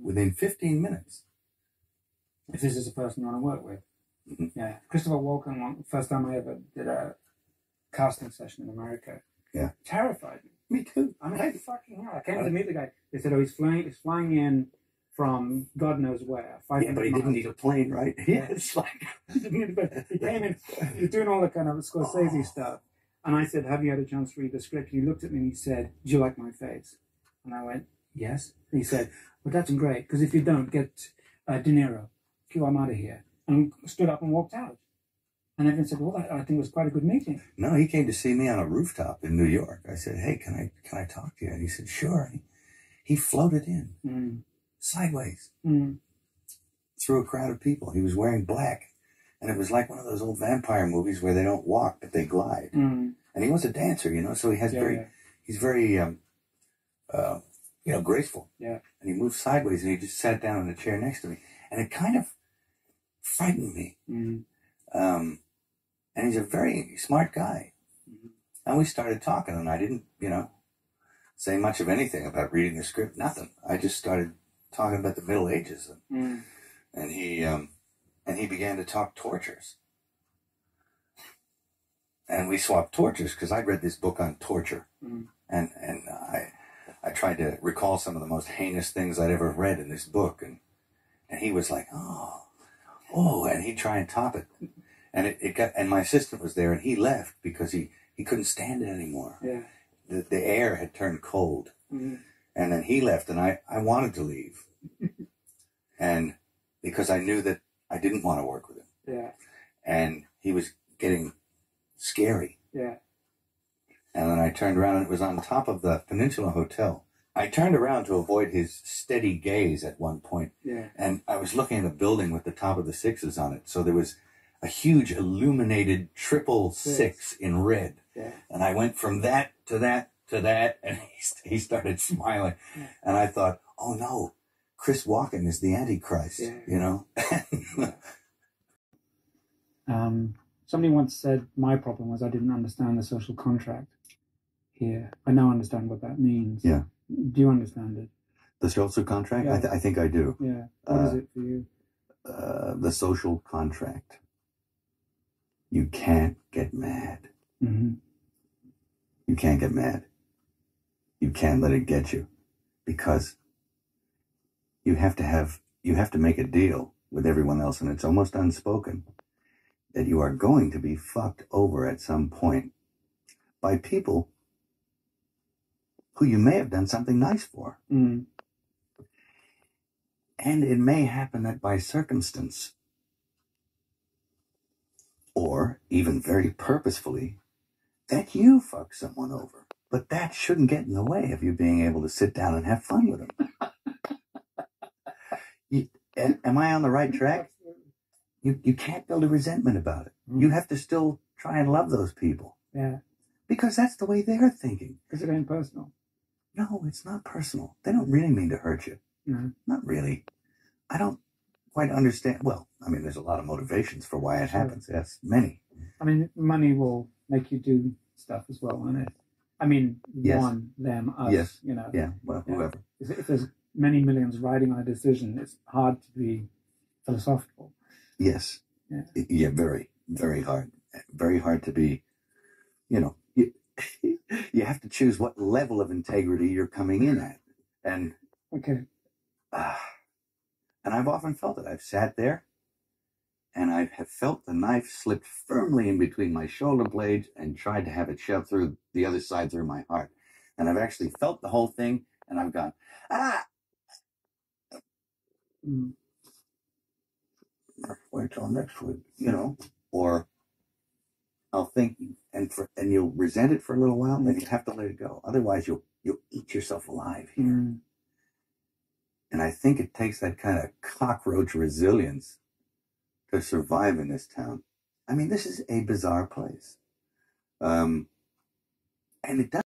within 15 minutes. If this is a person I want to work with. Mm-hmm. Yeah. Christopher Walken, first time I ever did a casting session in America. Yeah. Terrified me. Me too. I mean, fucking hell. I came to meet the guy. They said, oh, he's flying in from God knows where. Yeah, but he didn't need a plane, right? Yeah. It's like... He came in, he was doing all the kind of Scorsese stuff. And I said, have you had a chance to read the script? And he looked at me and he said, do you like my face? And I went, yes. And he said, well, that's great, because if you don't, get De Niro. I'm out of here. And stood up and walked out. And everyone said, well, I think it was quite a good meeting. No, he came to see me on a rooftop in New York. I said, hey, can I talk to you? And he said, sure. He floated in, sideways, through a crowd of people. He was wearing black. And it was like one of those old vampire movies where they don't walk, but they glide. And he was a dancer, you know, so he has he's very, graceful. Yeah. And he moved sideways and he just sat down in a chair next to me. And it kind of frightened me. And he's a very smart guy. And we started talking, and I didn't, say much of anything about reading the script, nothing. I just started talking about the Middle Ages. And he began to talk tortures. And we swapped tortures, because I'd read this book on torture. And I tried to recall some of the most heinous things I'd ever read in this book. And he was like, oh, and he'd try and top it. And and my assistant was there, and he left because he couldn't stand it anymore. Yeah. The air had turned cold. And then he left, and I wanted to leave. And because I knew that I didn't want to work with him. Yeah. And he was getting scary. Yeah. And then I turned around, and it was on top of the Peninsula Hotel. I turned around to avoid his steady gaze at one point. Yeah. And I was looking at a building with the top of the sixes on it. So there was a huge illuminated 666 in red. Yeah. And I went from that to that to that, and he started smiling. Yeah. And I thought, oh no, Chris Walken is the Antichrist, Somebody once said my problem was I didn't understand the social contract here. I now understand what that means. Yeah. Do you understand it? The social contract? Yeah. I think I do. Yeah. What is it for you? The social contract. You can't get mad. You can't get mad. You can't let it get you, because you have to make a deal with everyone else, and it's almost unspoken that you are going to be fucked over at some point by people who you may have done something nice for. And it may happen that by circumstance, or even very purposefully, that you fuck someone over. But that shouldn't get in the way of you being able to sit down and have fun with them. Am I on the right track? You can't build a resentment about it. You have to still try and love those people. Yeah. Because that's the way they're thinking. Because it ain't personal. No, it's not personal. They don't really mean to hurt you. No. Not really. I don't quite understand. Well, I mean, there's a lot of motivations for why it happens. Yes, many. I mean, money will make you do stuff as well, won't it? I mean, them, us, yes. Yeah, well, whoever. If there's many millions riding on a decision, it's hard to be philosophical. Yes. Yeah, very, very hard. Very hard to be, you have to choose what level of integrity you're coming in at. And okay. And I've often felt it. I've sat there, and I have felt the knife slip firmly in between my shoulder blades and tried to have it shoved through the other side through my heart. And I've actually felt the whole thing, and I've gone, wait till next week, or I'll think, and you'll resent it for a little while, then you have to let it go. Otherwise, you'll eat yourself alive here. And I think it takes that kind of cockroach resilience to survive in this town. I mean, this is a bizarre place. And it does.